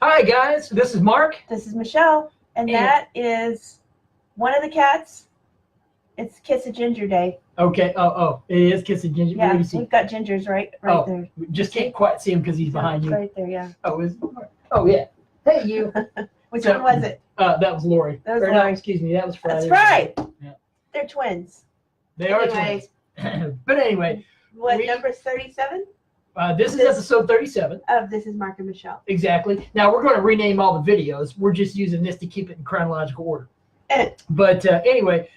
Hi guys, this is Mark. This is Michelle, and that is one of the cats. It's Kiss of Ginger Day. Okay. It is Kiss of Ginger. Yeah, we've got Ginger's right there. We just can't quite see him because he's behind you. Right there, yeah. Oh yeah. Hey you. Which one was it? That was Lori. That was Lori. No, excuse me. That was Friday. That's right. Yeah. They're twins. They are twins. But anyway. What number 37? This is episode 37. Of This is Mark and Michelle. Exactly. Now we're going to rename all the videos. We're just using this to keep it in chronological order. But anyway,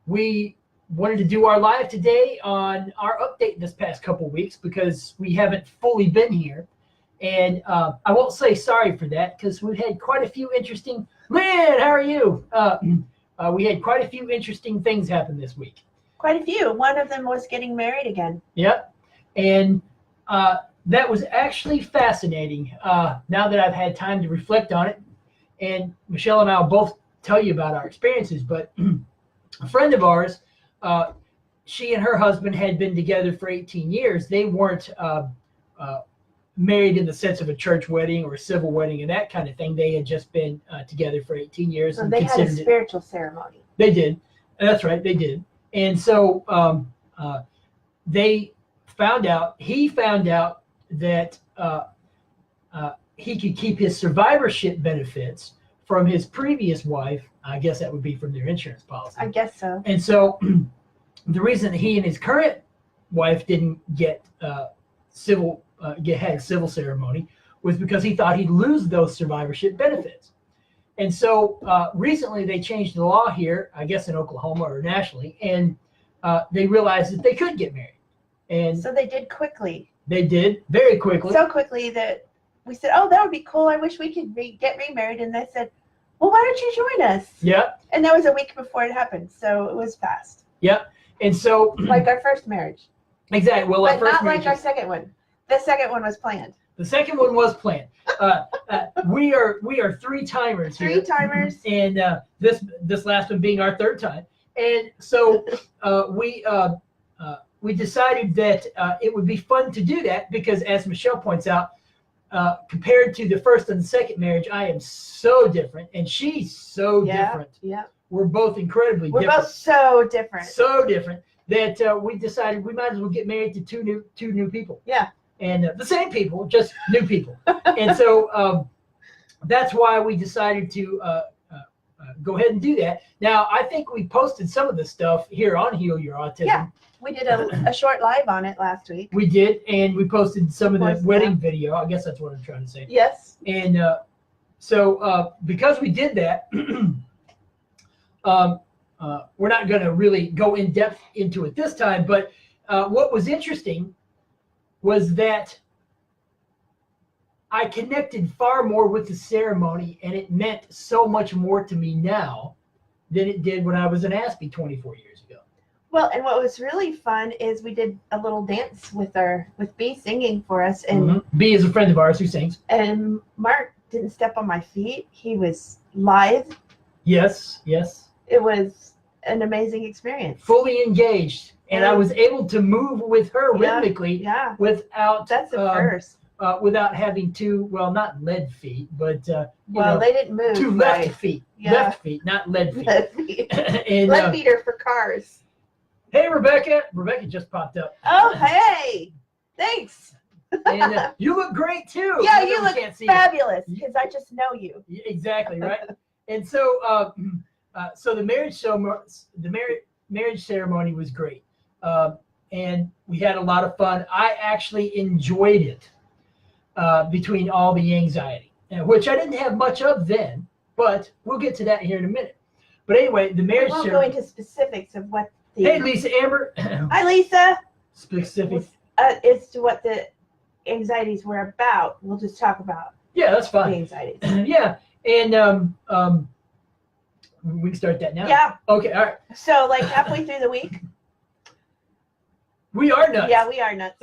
we wanted to do our live today on our update this past couple weeks because we haven't fully been here. And I won't say sorry for that because we've had quite a few interesting... Lynn, how are you? We had quite a few interesting things happen this week. Quite a few. One of them was getting married again. Yep. And that was actually fascinating now that I've had time to reflect on it. And Michelle and I will both tell you about our experiences. But a friend of ours, she and her husband had been together for 18 years. They weren't married in the sense of a church wedding or a civil wedding and that kind of thing. They had just been together for 18 years. So they had a spiritual ceremony. They did. That's right. They did. And so he found out that he could keep his survivorship benefits from his previous wife. I guess that would be from their insurance policy. I guess so. And so the reason that he and his current wife didn't get had a civil ceremony was because he thought he'd lose those survivorship benefits. And so recently they changed the law here, I guess in Oklahoma or nationally, and they realized that they could get married. And so they did quickly. They did very quickly. So quickly that we said, "Oh, that would be cool. I wish we could get remarried." And they said, "Well, why don't you join us?" Yeah. And that was a week before it happened, so it was fast. Yep. And so like our first marriage. Exactly. Well, but not like our second one. The second one was planned. The second one was planned. We are three-timers here. Three-timers. And this last one being our third time. And so we decided that it would be fun to do that because, as Michelle points out, compared to the first and the second marriage, I am so different, and she's so different. Yeah. We're both incredibly different. We're both so different. So different that we decided we might as well get married to two new people. Yeah. And the same people, just new people. And so that's why we decided to go ahead and do that. Now, I think we posted some of the stuff here on Heal Your Autism. Yeah, we did a short live on it last week. We did, and we posted some of the wedding video. I guess that's what I'm trying to say. Yes. And so because we did that, we're not going to really go in depth into it this time, but what was interesting was that I connected far more with the ceremony, and it meant so much more to me now than it did when I was an Aspie 24 years ago. Well, and what was really fun is we did a little dance with B singing for us, and B is a friend of ours who sings. And Mark didn't step on my feet; he was live. Yes. It was an amazing experience. Fully engaged. And I was able to move with her rhythmically without that's the first. Without having two, well, not lead feet, but they didn't move. Two left feet. Yeah. Left feet, not lead feet. Lead feet. And, lead feet are for cars. Hey, Rebecca. Rebecca just popped up. Oh, hey. Thanks. And you look great too. Yeah, you look fabulous because I just know you. Exactly, right? And so so the marriage ceremony was great. And we had a lot of fun. I actually enjoyed it between all the anxiety, which I didn't have much of then, but we'll get to that here in a minute. But anyway, the marriage ceremony. We won't go into specifics of what the... Hey, Lisa Amber. Hi, Lisa. Specifics. As to what the anxieties were about. We'll just talk about that's fine. The anxieties. Yeah, and we can start that now. Yeah. Okay, all right. So, like halfway through the week. We are nuts. Yeah, we are nuts.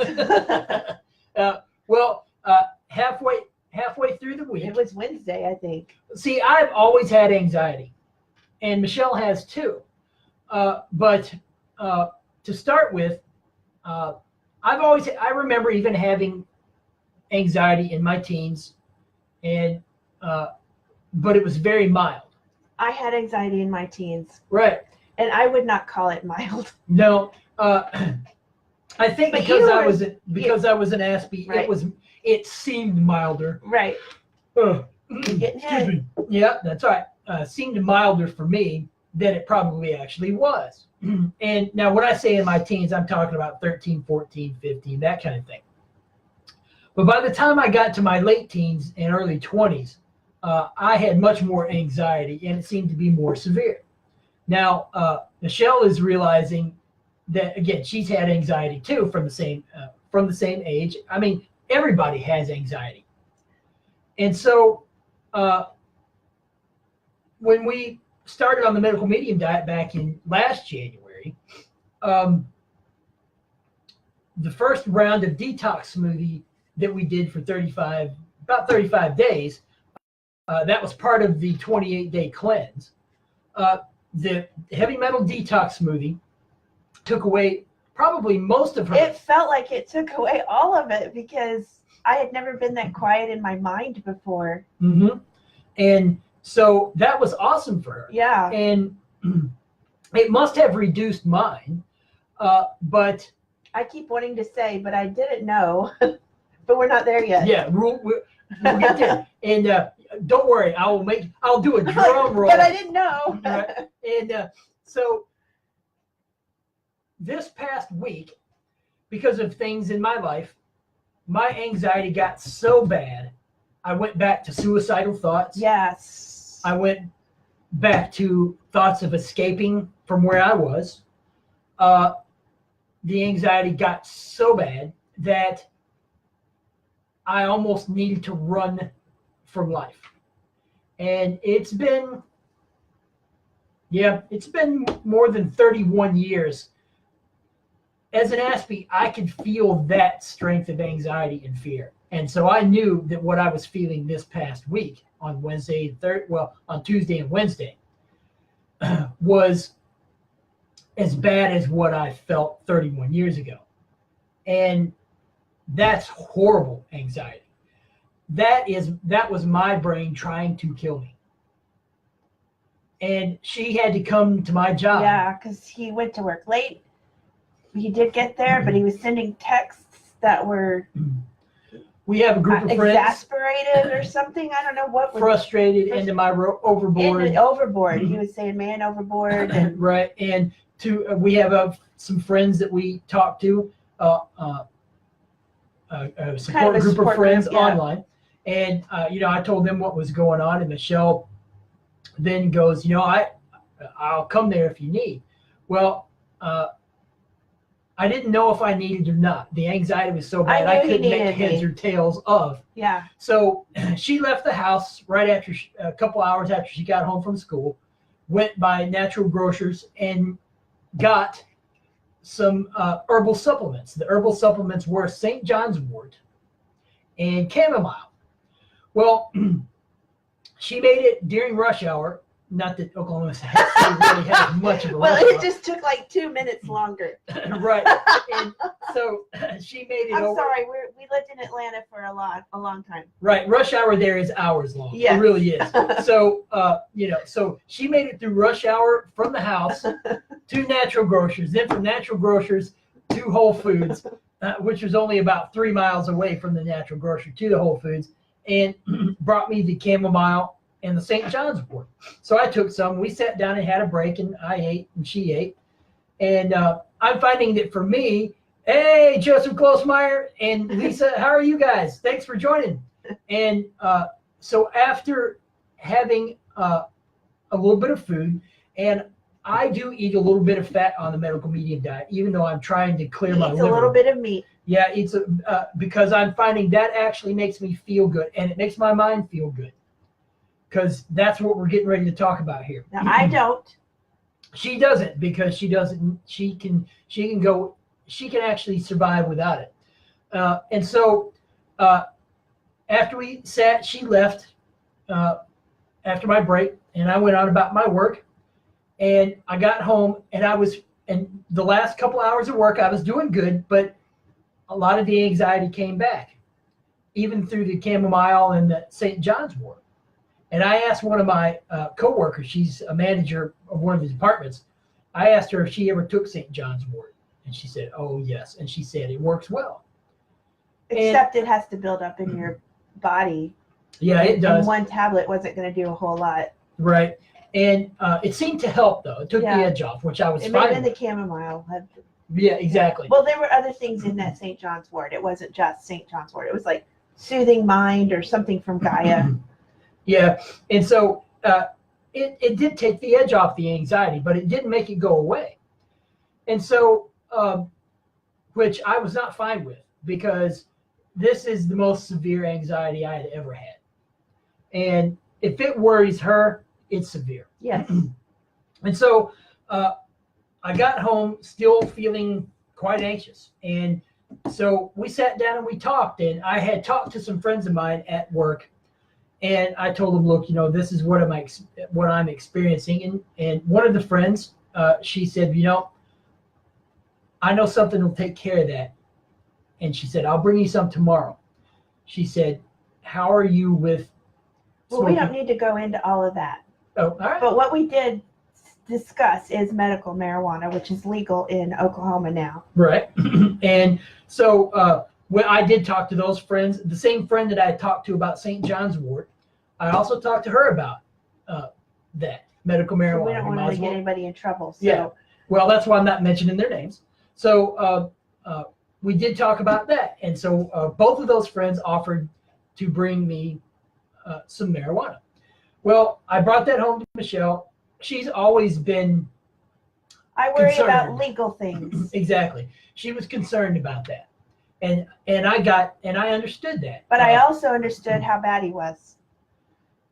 Halfway through the week. It was Wednesday, I think. See, I've always had anxiety, and Michelle has too. But to start with, I remember even having anxiety in my teens and but it was very mild. I had anxiety in my teens. Right. And I would not call it mild. No, I think But because I you- was an Aspie, Right. it seemed milder. Right. You're getting hit. Yeah, that's right. Seemed milder for me than it probably actually was. And now when I say in my teens, I'm talking about 13, 14, 15, that kind of thing. But by the time I got to my late teens and early 20s, I had much more anxiety, and it seemed to be more severe. Now, Michelle is realizing that, again, she's had anxiety too from the same age. I mean, everybody has anxiety. And so when we started on the medical medium diet back in last January, the first round of detox smoothie that we did for about 35 days, that was part of the 28-day cleanse. The heavy metal detox smoothie took away probably most of her. It felt like it took away all of it because I had never been that quiet in my mind before. Mm-hmm. And so that was awesome for her. Yeah. And it must have reduced mine, but I keep wanting to say, but I didn't know. But we're not there yet. yeah, we'll get there. And don't worry, I'll do a drum roll. But I didn't know. Right? And so this past week, because of things in my life, my anxiety got so bad, I went back to suicidal thoughts. Yes. I went back to thoughts of escaping from where I was. The anxiety got so bad that I almost needed to run from life. And it's been more than 31 years. As an Aspie, I could feel that strength of anxiety and fear. And so I knew that what I was feeling this past week on on Tuesday and Wednesday was as bad as what I felt 31 years ago. And that's horrible anxiety. That was my brain trying to kill me. And she had to come to my job. Yeah, because he went to work late. He did get there, but he was sending texts that were We have a group of friends. Exasperated or something. I don't know what. Frustrated, into my overboard. Overboard. He was saying man overboard. And right. And we have some friends that we talk to, a support group of friends online. And, I told them what was going on. And Michelle then goes, I'll come there if you need. Well, I didn't know if I needed or not. The anxiety was so bad I couldn't make heads or tails of. Yeah. So she left the house right after a couple hours after she got home from school, went by Natural Grocers and got some herbal supplements. The herbal supplements were St. Johns Wort and chamomile. Well, she made it during rush hour. Not that Oklahoma City really has much of a rush hour. It just took like 2 minutes longer. Right. And so she made it I'm sorry, we lived in Atlanta for a long time. Right. Rush hour there is hours long. Yes. It really is. So, so she made it through rush hour from the house to Natural Grocers, then from Natural Grocers to Whole Foods, which was only about 3 miles away from the Natural Grocery to the Whole Foods, and brought me the chamomile and the St. Johns Wort. So I took some. We sat down and had a break, and I ate and she ate. And I'm finding that for me, hey, Joseph Klosmeyer and Lisa, how are you guys? Thanks for joining. And so after having a little bit of food, and I do eat a little bit of fat on the medical medium diet, even though I'm trying to clear my liver. A little bit of meat. Yeah, it's because I'm finding that actually makes me feel good, and it makes my mind feel good. Because that's what we're getting ready to talk about here. Now, I don't. She doesn't, because she can actually survive without it. And so after we sat, she left after my break, and I went on about my work. And I got home, and the last couple hours of work, I was doing good, but a lot of the anxiety came back. even through the chamomile and the St. Johns Wort. And I asked one of my coworkers, she's a manager of one of the departments, I asked her if she ever took St. John's Wort. And she said, oh, yes. And she said it works well. Except it has to build up in your body. Yeah, it does. And one tablet wasn't going to do a whole lot. Right. And it seemed to help, though. It took the edge off, which I was fine with. And the chamomile. Yeah, exactly. Well, there were other things in that St. John's Wort. It wasn't just St. John's Wort. It was like soothing mind or something from Gaia. Yeah. And so it did take the edge off the anxiety, but it didn't make it go away. And so, which I was not fine with, because this is the most severe anxiety I had ever had. And if it worries her, it's severe. Yes. And so I got home still feeling quite anxious. And so we sat down and we talked, and I had talked to some friends of mine at work, and I told them, look, this is what I'm experiencing. And one of the friends, she said, I know something will take care of that. And she said, I'll bring you some tomorrow. She said, how are you with smoking? Well, we don't need to go into all of that. Oh, all right. But what we did discuss is medical marijuana, which is legal in Oklahoma now. Right. And so when I did talk to those friends, the same friend that I had talked to about St. John's Wort, I also talked to her about that medical marijuana. So we don't want to get anybody in trouble. So. Yeah. Well, that's why I'm not mentioning their names. So we did talk about that. And so both of those friends offered to bring me some marijuana. Well, I brought that home to Michelle. She's always been I worry concerned about legal things. Exactly. She was concerned about that. And I understood that. But I also understood how bad he was.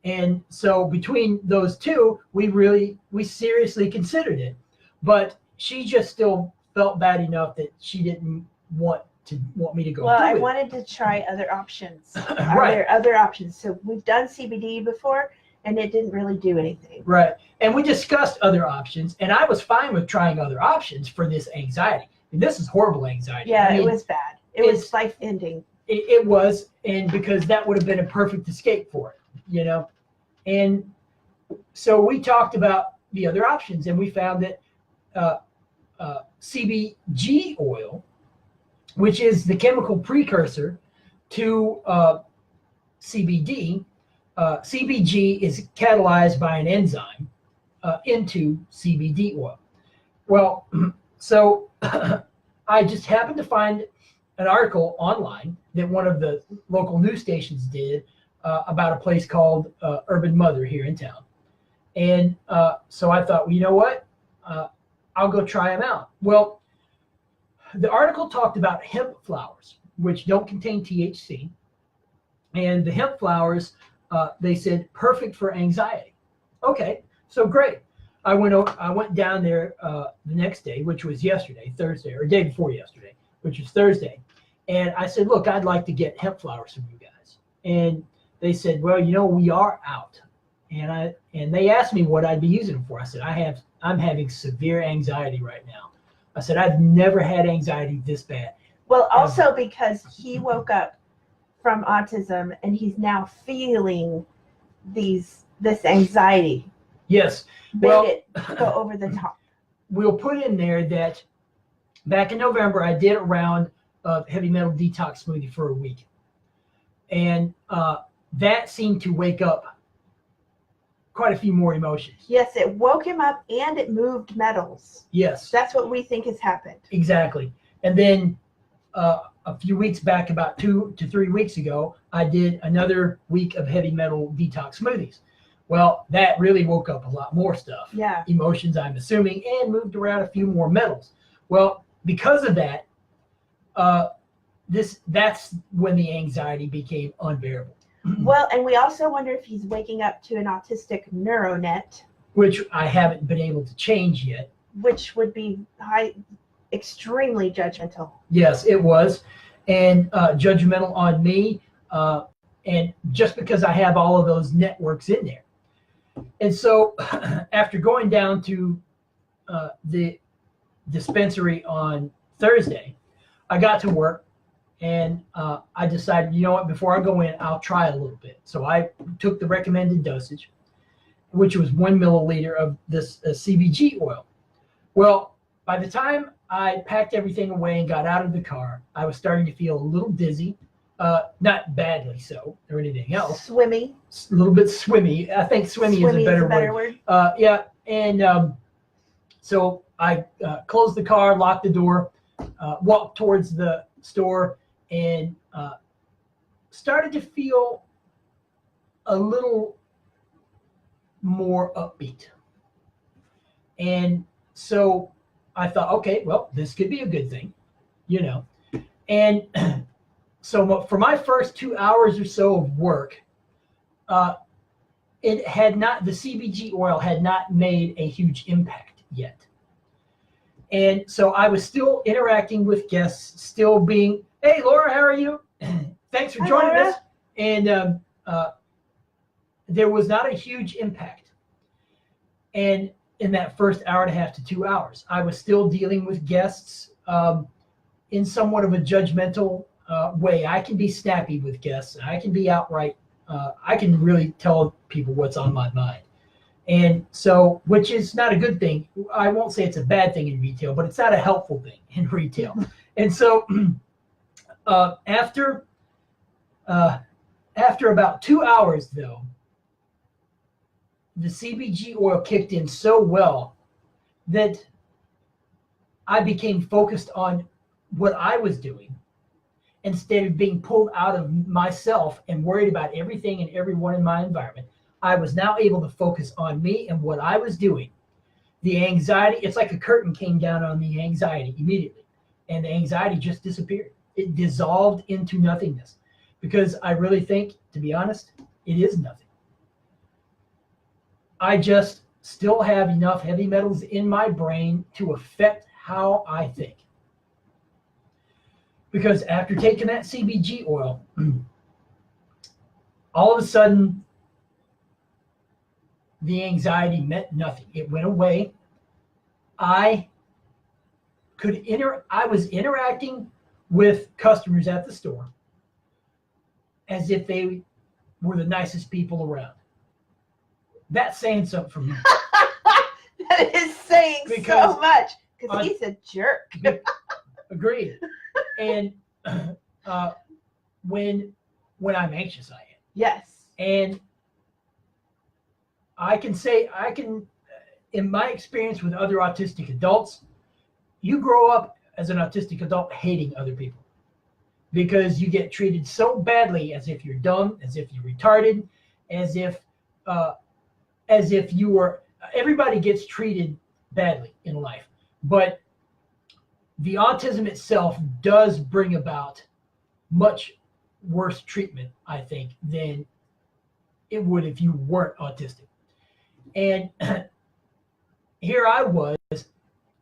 And so between those two, we seriously considered it. But she just still felt bad enough that she didn't want me to go. Well, I wanted to try other options. Right. Are there other options? So we've done CBD before, and it didn't really do anything. Right. And we discussed other options, and I was fine with trying other options for this anxiety. And this is horrible anxiety. Yeah, it was bad. It was life-ending. It was, and because that would have been a perfect escape for it, And so we talked about the other options, and we found that CBG oil, which is the chemical precursor to CBD, CBG is catalyzed by an enzyme into CBD oil. Well, so I just happened to find an article online that one of the local news stations did about a place called Urban Mother here in town. And so I thought, well, you know what? I'll go try them out. Well, the article talked about hemp flowers, which don't contain THC. And the hemp flowers, they said, perfect for anxiety. Okay, so great. I went down there the next day, which was yesterday, Thursday, or day before yesterday, which was Thursday. And I said, look, I'd like to get hemp flowers from you guys. And they said, well, we are out. And they asked me what I'd be using them for. I said, I'm having severe anxiety right now. I said, I've never had anxiety this bad. Well, also because he woke up from autism and he's now feeling this anxiety. Yes. Made it go over the top. We'll put in there that back in November, I did a round of heavy metal detox smoothie for a week. And that seemed to wake up quite a few more emotions. Yes, it woke him up and it moved metals. Yes. That's what we think has happened. Exactly. And then a few weeks back, about 2 to 3 weeks ago, I did another week of heavy metal detox smoothies. Well, that really woke up a lot more stuff. Yeah. Emotions, I'm assuming, and moved around a few more metals. Well, because of that, that's when the anxiety became unbearable. Well, and we also wonder if he's waking up to an autistic neuronet, which I haven't been able to change yet. Which would be extremely judgmental. Yes, it was, and judgmental on me, and just because I have all of those networks in there. And so after going down to the dispensary on Thursday, I got to work, And I decided, you know what, before I go in, I'll try a little bit. So I took the recommended dosage, which was 1 milliliter of this CBG oil. Well, by the time I packed everything away and got out of the car, I was starting to feel a little dizzy, not badly so or anything else. Swimmy. A little bit swimmy. I think swimmy is a better word. Yeah, and so I closed the car, locked the door, walked towards the store, and started to feel a little more upbeat. And so I thought, okay, well, this could be a good thing, you know. And so for my first 2 hours or so of work, it had not, the CBG oil had not made a huge impact yet. And so I was still interacting with guests, still being, hey, Laura, how are you? Thanks for joining us. And there was not a huge impact. And in that first hour and a half to 2 hours, I was still dealing with guests in somewhat of a judgmental way. I can be snappy with guests. I can be outright, I can really tell people what's on my mind. And so, which is not a good thing. I won't say it's a bad thing in retail, but it's not a helpful thing in retail. And so after about 2 hours, though, the CBG oil kicked in so well that I became focused on what I was doing instead of being pulled out of myself and worried about everything and everyone in my environment. I was now able to focus on me and what I was doing. The anxiety, it's like a curtain came down on the anxiety immediately, and the anxiety just disappeared. It dissolved into nothingness, because I really think, to be honest, it is nothing. I just still have enough heavy metals in my brain to affect how I think. Because after taking that CBG oil, all of a sudden, the anxiety meant nothing. It went away. I was interacting with customers at the store as if they were the nicest people around. That's saying something for me. That is saying so much, because he's a jerk. Agreed. And when I'm anxious, I am. Yes. And I can say, in my experience with other autistic adults, you grow up as an autistic adult hating other people because you get treated so badly, as if you're dumb, as if you're retarded, as if you were, everybody gets treated badly in life. But the autism itself does bring about much worse treatment, I think, than it would if you weren't autistic. And here I was,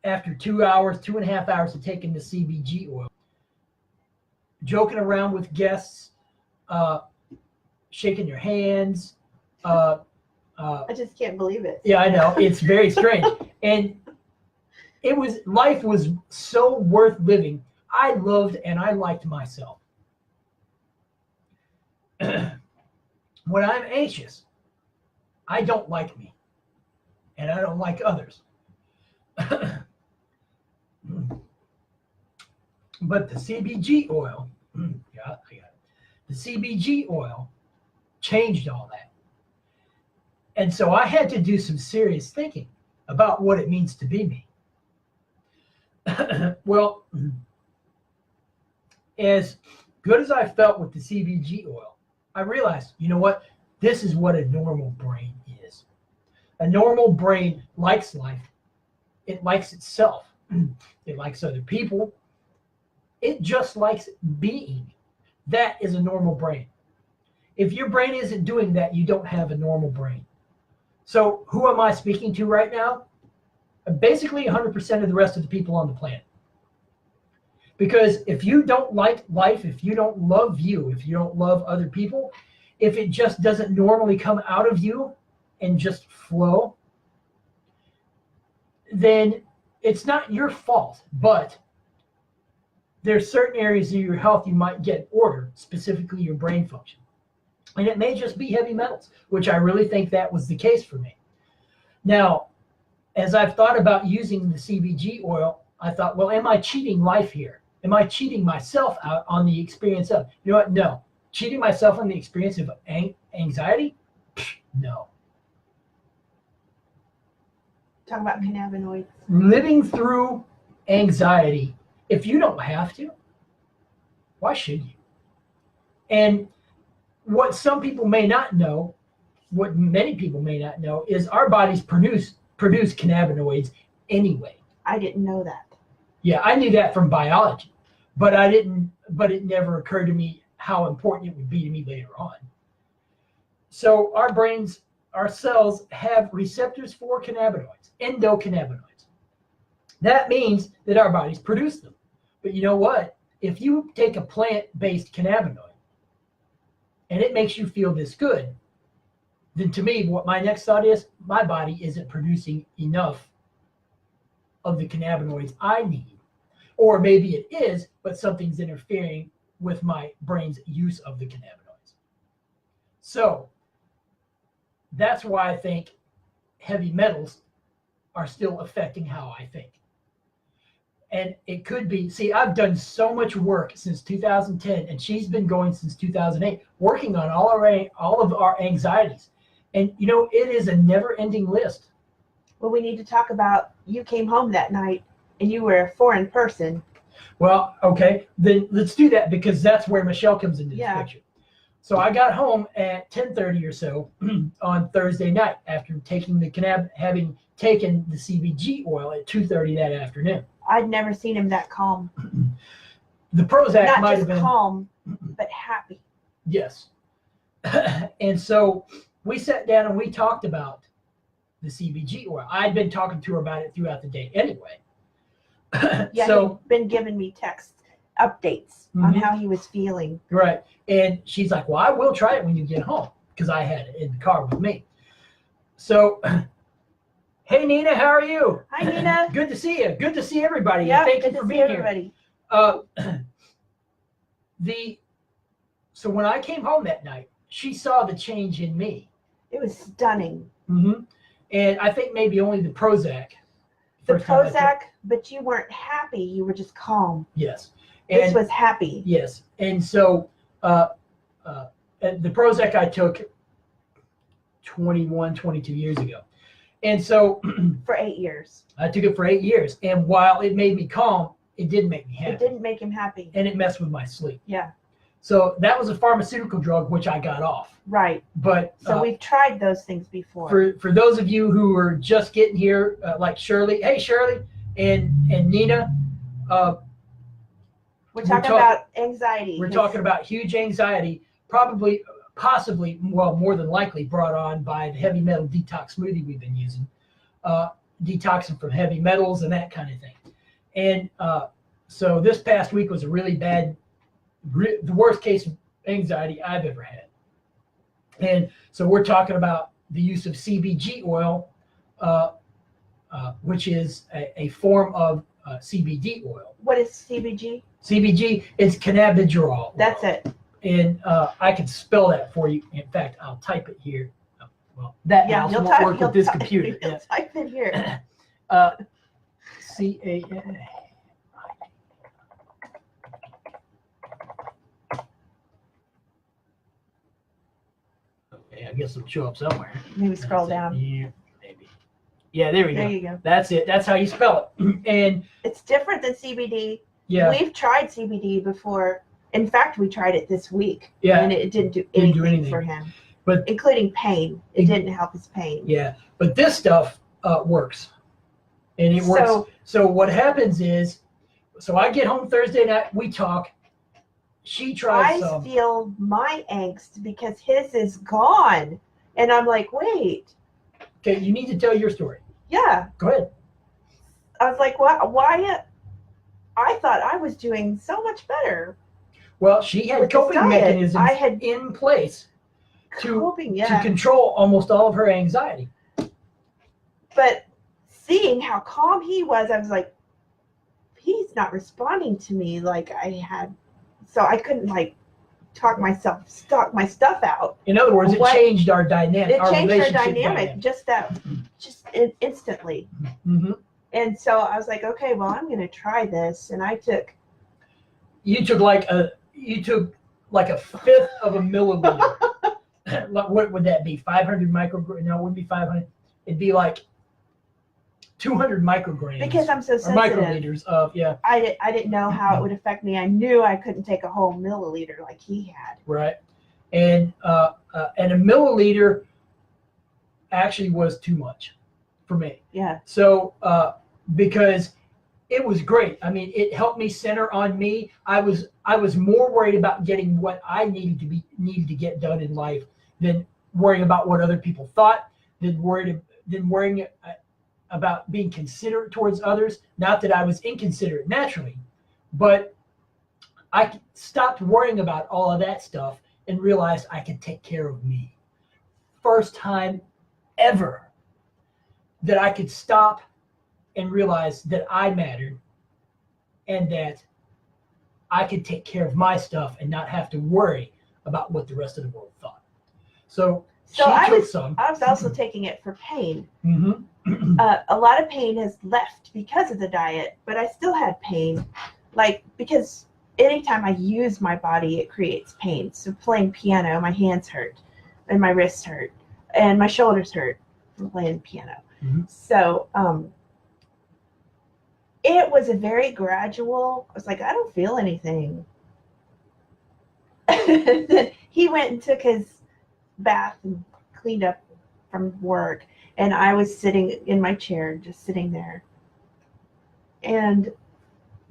after 2 hours, 2.5 hours of taking the CBG oil, joking around with guests, shaking their hands. I just can't believe it. Yeah, I know. It's very strange. And life was so worth living. I loved and I liked myself. When I'm anxious, I don't like me. And I don't like others. But the CBG oil, the CBG oil changed all that. And so I had to do some serious thinking about what it means to be me. Well, as good as I felt with the CBG oil, I realized, you know what? This is what a normal brain is. A normal brain likes life. It likes itself. It likes other people. It just likes being. That is a normal brain. If your brain isn't doing that, you don't have a normal brain. So who am I speaking to right now? Basically 100% of the rest of the people on the planet. Because if you don't like life, if you don't love you, if you don't love other people, if it just doesn't normally come out of you and just flow, then it's not your fault. But there's certain areas of your health you might get order, specifically your brain function. And it may just be heavy metals, which I really think that was the case for me. Now, as I've thought about using the CBG oil, I thought, well, am I cheating life here? Am I cheating myself out on the experience of, you know what? No. Cheating myself on the experience of anxiety? No. Talk about cannabinoids. Living through anxiety, if you don't have to, why should you? And what some people may not know, what many people may not know, is our bodies produce cannabinoids anyway. I didn't know that. Yeah, I knew that from biology, but it never occurred to me how important it would be to me later on. So our brains, our cells have receptors for cannabinoids, endocannabinoids. That means that our bodies produce them. But you know what? If you take a plant-based cannabinoid and it makes you feel this good, then to me, what my next thought is, my body isn't producing enough of the cannabinoids I need. Or maybe it is, but something's interfering with my brain's use of the cannabinoids. So that's why I think heavy metals are still affecting how I think. And it could be, see, I've done so much work since 2010, and she's been going since 2008, working on all of our anxieties. And, you know, it is a never-ending list. Well, we need to talk about, you came home that night and you were a foreign person. Well, okay, then let's do that, because that's where Michelle comes into this picture. So I got home at 10:30 or so on Thursday night after taking having taken the CBG oil at 2:30 that afternoon. I'd never seen him that calm. The Prozac Not might just have been calm, but happy. Yes. And so we sat down and we talked about the CBG oil. I'd been talking to her about it throughout the day anyway. Yeah, so he'd been giving me text updates on how he was feeling. Right. And she's like, well, I will try it when you get home, because I had it in the car with me. So, hey, Nina, how are you? Hi, Nina. Good to see you. Good to see everybody. Yeah, Thank you good for to see being everybody. here. So when I came home that night, she saw the change in me. It was stunning. And I think maybe only the Prozac. The Prozac, but you weren't happy. You were just calm. Yes. This was happy. Yes. And so and the Prozac I took 21, 22 years ago. And so for 8 years. I took it for 8 years. And while it made me calm, it didn't make me happy. It didn't make him happy. And it messed with my sleep. Yeah. So that was a pharmaceutical drug, which I got off. Right. But so we've tried those things before. For those of you who are just getting here, like Shirley, hey Shirley, and Nina, we're talking about anxiety. We're talking about huge anxiety, possibly, well, more than likely brought on by the heavy metal detox smoothie we've been using, detoxing from heavy metals and that kind of thing. And so this past week was a really bad, the worst case of anxiety I've ever had. And so we're talking about the use of CBG oil, which is a form of CBD oil. What is CBG? CBG is cannabigerol. That's it. And I can spell that for you. In fact, I'll type it here. Well, that mouse won't work with this computer. You'll type it here. C-A-N. Okay, I guess it'll show up somewhere. Maybe scroll down. Yeah, maybe. Yeah, there we go. There you go. That's it. That's how you spell it. And it's different than CBD. Yeah. We've tried CBD before. In fact, we tried it this week. Yeah. And it didn't do anything for him. But including pain. It didn't help his pain. Yeah. But this stuff works. And it works. So what happens is, so I get home Thursday night, we talk. She tries I feel my angst because his is gone. And I'm like, wait. Okay, you need to tell your story. Yeah. Go ahead. I was like, why? I thought I was doing so much better. Well, she had coping mechanisms in place to control almost all of her anxiety. But seeing how calm he was, I was like, he's not responding to me like I had, so I couldn't like talk my stuff out. In other words, it changed our dynamic. It changed our dynamic just instantly. Mm-hmm. And so I was like, okay, well, I'm going to try this. And you took like a fifth of a milliliter. What would that be? 500 micrograms? No, it wouldn't be 500. It'd be like 200 micrograms. Because I'm so sensitive. Microliters of, yeah. I didn't know how it would affect me. I knew I couldn't take a whole milliliter like he had. Right. And a milliliter actually was too much for me. Yeah. So, because it was great. I mean, it helped me center on me. I was more worried about getting what I needed to get done in life than worrying about what other people thought, than worrying about being considerate towards others. Not that I was inconsiderate naturally, but I stopped worrying about all of that stuff and realized I could take care of me. First time ever that I could stop and realize that I mattered and that I could take care of my stuff and not have to worry about what the rest of the world thought. So I was also taking it for pain. Mm-hmm. A lot of pain has left because of the diet, but I still had pain, because anytime I use my body, it creates pain. So playing piano, my hands hurt, and my wrists hurt, and my shoulders hurt from playing piano. Mm-hmm. So it was a very gradual. I was like, I don't feel anything. Then he went and took his bath and cleaned up from work, and I was sitting in my chair, just sitting there. And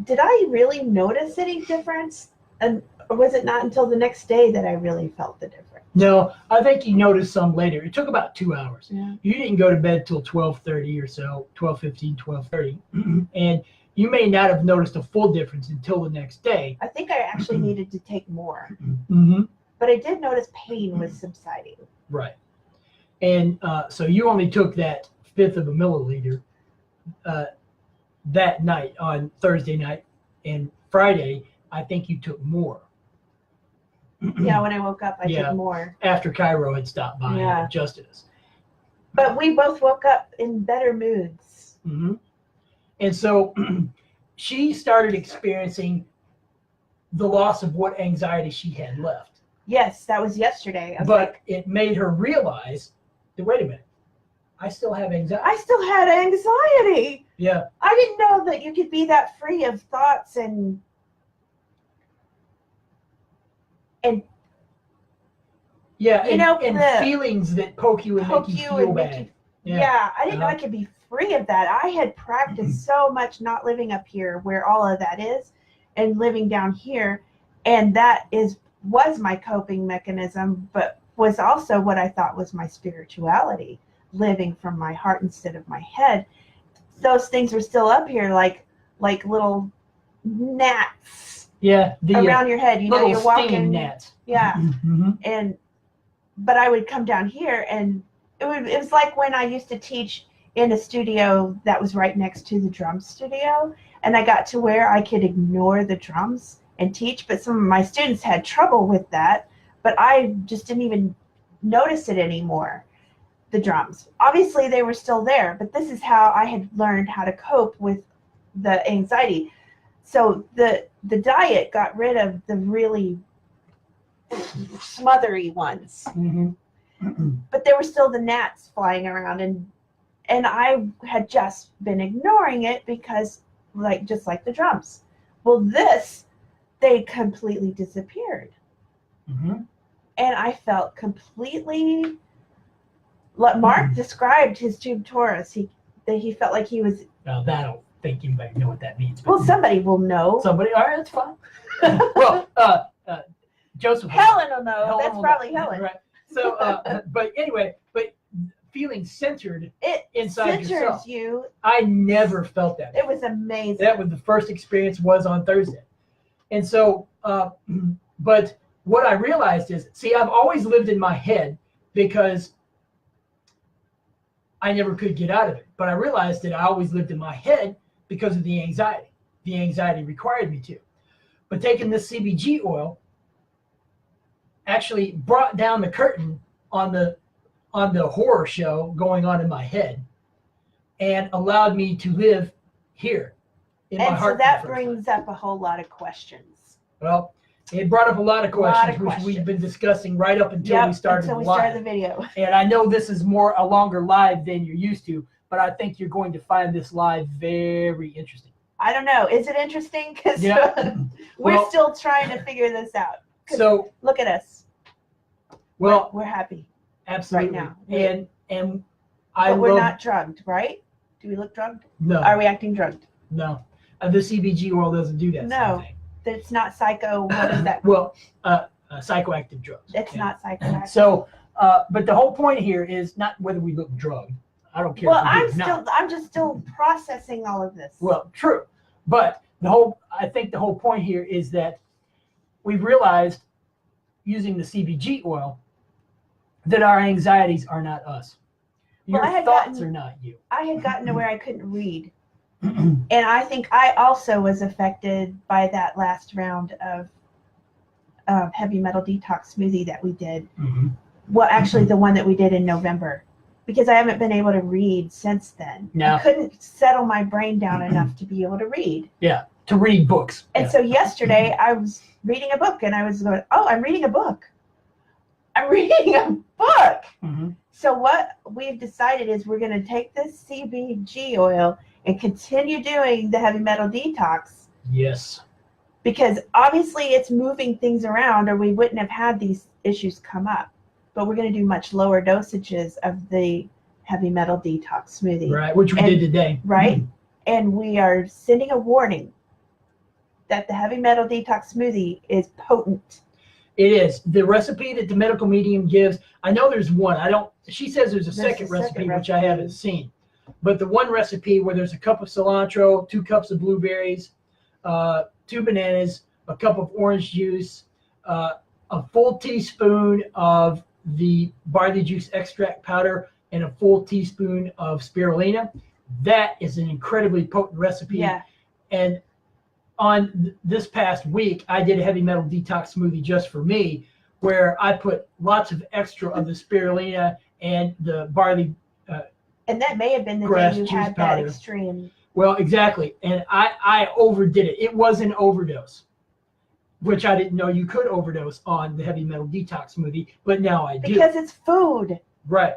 did I really notice any difference? Or was it not until the next day that I really felt the difference? No, I think you noticed some later. It took about 2 hours. Yeah. You didn't go to bed till 12:30 or so, 12:15, 12:30. And you may not have noticed a full difference until the next day. I think I actually needed to take more. Mm-hmm. But I did notice pain was subsiding. Right. And so you only took that fifth of a milliliter that night on Thursday night, and Friday, I think you took more. Yeah, when I woke up, I took more. After Cairo had stopped by and adjusted us. But we both woke up in better moods. Mm-hmm. And so she started experiencing the loss of what anxiety she had left. Yes, that was yesterday. But it made her realize that, wait a minute, I still have anxiety. I still had anxiety. Yeah. I didn't know that you could be that free of thoughts and yeah, and feelings that poke you and make you feel bad. Yeah, I didn't know I could be free of that. I had practiced so much not living up here where all of that is and living down here, and that was my coping mechanism, but was also what I thought was my spirituality, living from my heart instead of my head. Those things are still up here like little gnats. Yeah, around your head. You know, you're walking. Gnats. Yeah, mm-hmm. But I would come down here, and it was like when I used to teach in a studio that was right next to the drum studio, and I got to where I could ignore the drums and teach, but some of my students had trouble with that, but I just didn't even notice it anymore, the drums. Obviously, they were still there, but this is how I had learned how to cope with the anxiety. So the diet got rid of the really smothery ones. Mm-hmm. But there were still the gnats flying around, and I had just been ignoring it because just like the drums. Well, they completely disappeared. Mm-hmm. And I felt completely, Mark described his tube torus. He felt like he was. Now that I don't think anybody know what that means. Well, somebody will know. Somebody, all right, that's fine. Well, Joseph. Helen will know. That's probably Helen. Right. So, but anyway, feeling centered inside yourself. You. I never felt that. It was amazing. That was the first experience was on Thursday. And so, but what I realized is, I've always lived in my head because I never could get out of it. But I realized that I always lived in my head because of the anxiety. the anxiety required me to. But taking this CBG oil actually brought down the curtain on the horror show going on in my head and allowed me to live here in my heart. And so that brings up a whole lot of questions. Well, it brought up a lot of questions, which we've been discussing right up until we started the video. And I know this is a longer live than you're used to, but I think you're going to find this live very interesting. I don't know. Is it interesting? Because we're still trying to figure this out. So look at us. Well, we're happy. Absolutely. Right now. And we're not drugged, right? Do we look drugged? No. Are we acting drugged? No. The CBG oil doesn't do that. No. It's not psycho. What is that? Well, psychoactive drugs. It's not psychoactive. So, but the whole point here is not whether we look drugged. I don't care. Well, I'm just still processing all of this. Well, true, but I think the whole point here is that we've realized using the CBG oil that our anxieties are not us. Your thoughts are not you. I had gotten to where I couldn't read. And I think I also was affected by that last round of heavy metal detox smoothie that we did. Mm-hmm. Well, actually, the one that we did in November, because I haven't been able to read since then. No. I couldn't settle my brain down enough to be able to read. Yeah, to read books. And so yesterday I was reading a book and I was going, oh, I'm reading a book. I'm reading a book. Mm-hmm. So what we've decided is we're going to take this CBG oil and continue doing the heavy metal detox. Yes. Because obviously it's moving things around or we wouldn't have had these issues come up. But we're going to do much lower dosages of the heavy metal detox smoothie. Right, which we did today. Right. Mm-hmm. And we are sending a warning that the heavy metal detox smoothie is potent. It is. The recipe that the medical medium gives, I know there's one. She says there's a second recipe, which I haven't seen. But the one recipe where there's a cup of cilantro, 2 cups of blueberries, 2 bananas, a cup of orange juice, a full teaspoon of the barley juice extract powder, and a full teaspoon of spirulina. That is an incredibly potent recipe. Yeah. And on this past week, I did a heavy metal detox smoothie just for me, where I put lots of extra of the spirulina and the barley. And that may have been the day you had that extreme. Well, exactly. And I overdid it. It was an overdose, which I didn't know you could overdose on the heavy metal detox smoothie, but now I do. Because it's food. Right.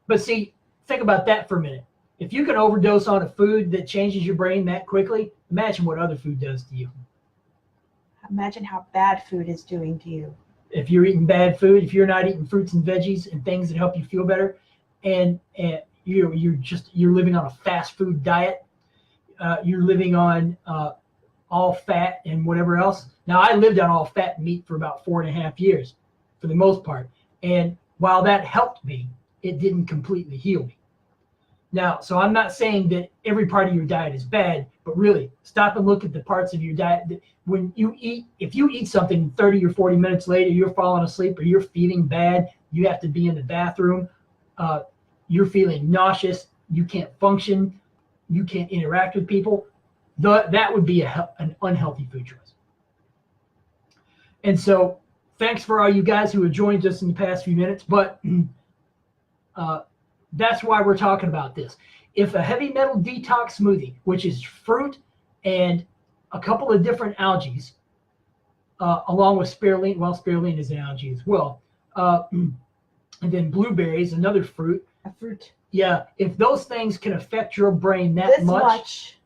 But see, think about that for a minute. If you can overdose on a food that changes your brain that quickly, imagine what other food does to you. Imagine how bad food is doing to you. If you're eating bad food, if you're not eating fruits and veggies and things that help you feel better, and you're living on a fast food diet, you're living on all fat and whatever else. Now, I lived on all fat meat for about 4.5 years, for the most part. And while that helped me, it didn't completely heal me. Now, so I'm not saying that every part of your diet is bad, but really stop and look at the parts of your diet that when you eat, if you eat something 30 or 40 minutes later, you're falling asleep or you're feeling bad, you have to be in the bathroom, you're feeling nauseous, you can't function, you can't interact with people, that would be an unhealthy food choice. And so thanks for all you guys who have joined us in the past few minutes, but that's why we're talking about this. If a heavy metal detox smoothie, which is fruit and a couple of different algae, along with spirulina, well, spirulina is an algae as well, and then blueberries, another fruit. A fruit. Yeah, if those things can affect your brain that much,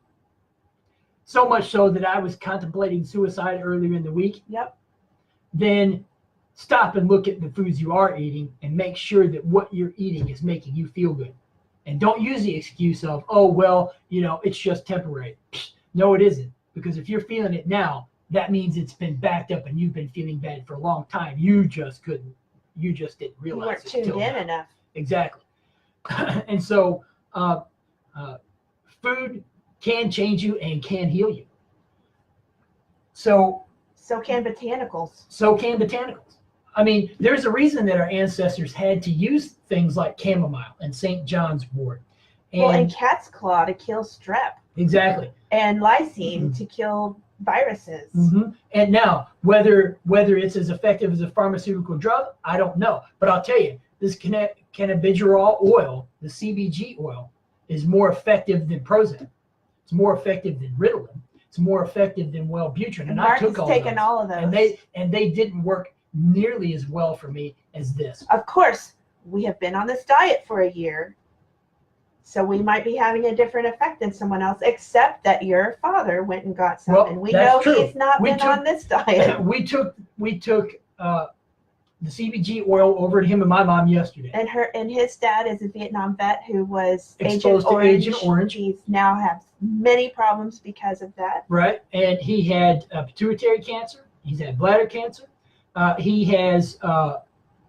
so much so that I was contemplating suicide earlier in the week, yep, then stop and look at the foods you are eating and make sure that what you're eating is making you feel good. And don't use the excuse of, oh, well, it's just temporary. No, it isn't. Because if you're feeling it now, that means it's been backed up and you've been feeling bad for a long time. You just didn't realize you weren't tuned in enough. Exactly. And so food can change you and can heal you. So can botanicals. So can botanicals. I mean, there's a reason that our ancestors had to use things like chamomile and St. John's Wort. And cat's claw to kill strep. Exactly. and lysine to kill viruses. And now, whether it's as effective as a pharmaceutical drug, I don't know. But I'll tell you, this cannabigerol oil, the CBG oil, is more effective than Prozac. It's more effective than Ritalin. It's more effective than Wellbutrin. And I took all of those. And they didn't work nearly as well for me as this. Of course, we have been on this diet for a year, so we might be having a different effect than someone else, except that your father went and got some, and we know he's not been on this diet. We took the CBG oil over to him and my mom yesterday. And his dad is a Vietnam vet who was exposed to Agent Orange. He's now has many problems because of that. Right, and he had pituitary cancer. He's had bladder cancer. He has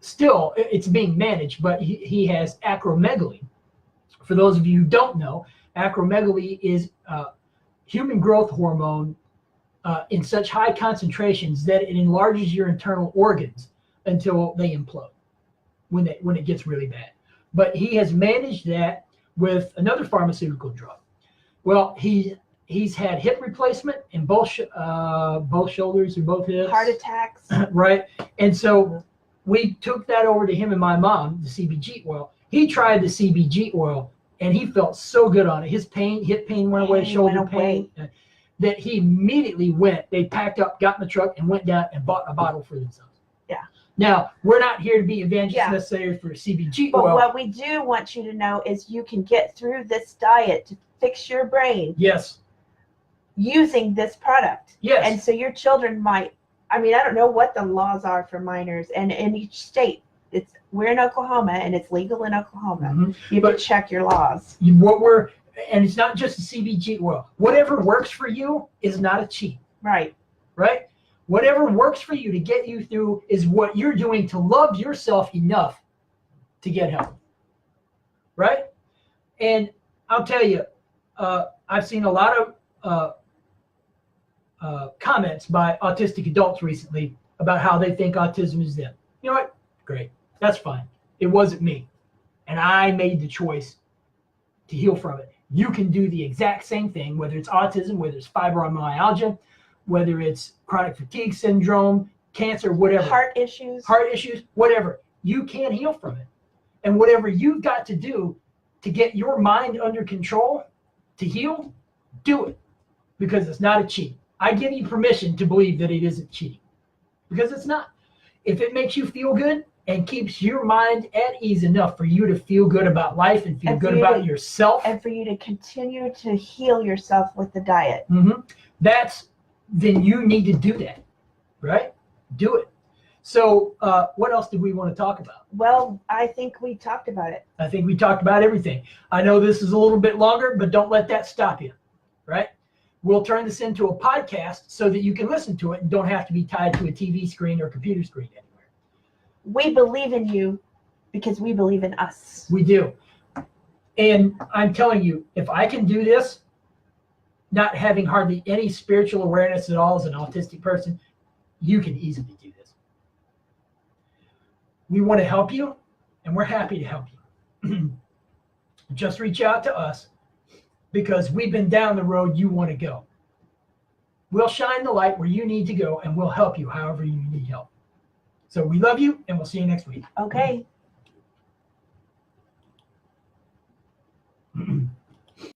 still, it's being managed, but he has acromegaly. For those of you who don't know, acromegaly is human growth hormone in such high concentrations that it enlarges your internal organs until they implode when it gets really bad. But he has managed that with another pharmaceutical drug. Well, he's had hip replacement in both shoulders or both hips. Heart attacks. Right. And so we took that over to him and my mom, the CBG oil. He tried the CBG oil and he felt so good on it. His hip pain went away, shoulder pain, that he immediately went. They packed up, got in the truck, and went down and bought a bottle for themselves. Yeah. Now, we're not here to be evangelists necessarily for CBG oil. But what we do want you to know is you can get through this diet to fix your brain. Yes. Using this product. Yes. And so your children might, I don't know what the laws are for minors, and in each state, we're in Oklahoma and it's legal in Oklahoma. You can check your laws. And it's not just the CBG oil. Whatever works for you is not a cheat. Right. Right? Whatever works for you to get you through is what you're doing to love yourself enough to get help. Right? And I'll tell you, I've seen a lot of comments by autistic adults recently about how they think autism is them. You know what? Great. That's fine. It wasn't me. And I made the choice to heal from it. You can do the exact same thing, whether it's autism, whether it's fibromyalgia, whether it's chronic fatigue syndrome, cancer, whatever. Heart issues, whatever. You can heal from it. And whatever you've got to do to get your mind under control to heal, do it. Because it's not a cheat. I give you permission to believe that it isn't cheating. Because it's not. If it makes you feel good and keeps your mind at ease enough for you to feel good about life and feel good about yourself. And for you to continue to heal yourself with the diet. Then you need to do that, right? Do it. So what else did we want to talk about? Well, I think we talked about it. I think we talked about everything. I know this is a little bit longer, but don't let that stop you, right? We'll turn this into a podcast so that you can listen to it and don't have to be tied to a TV screen or computer screen anymore. We believe in you because we believe in us. We do. And I'm telling you, if I can do this, not having hardly any spiritual awareness at all as an autistic person, you can easily do this. We want to help you, and we're happy to help you. Just reach out to us because we've been down the road you want to go. We'll shine the light where you need to go, and we'll help you however you need help. So we love you, and we'll see you next week. Okay.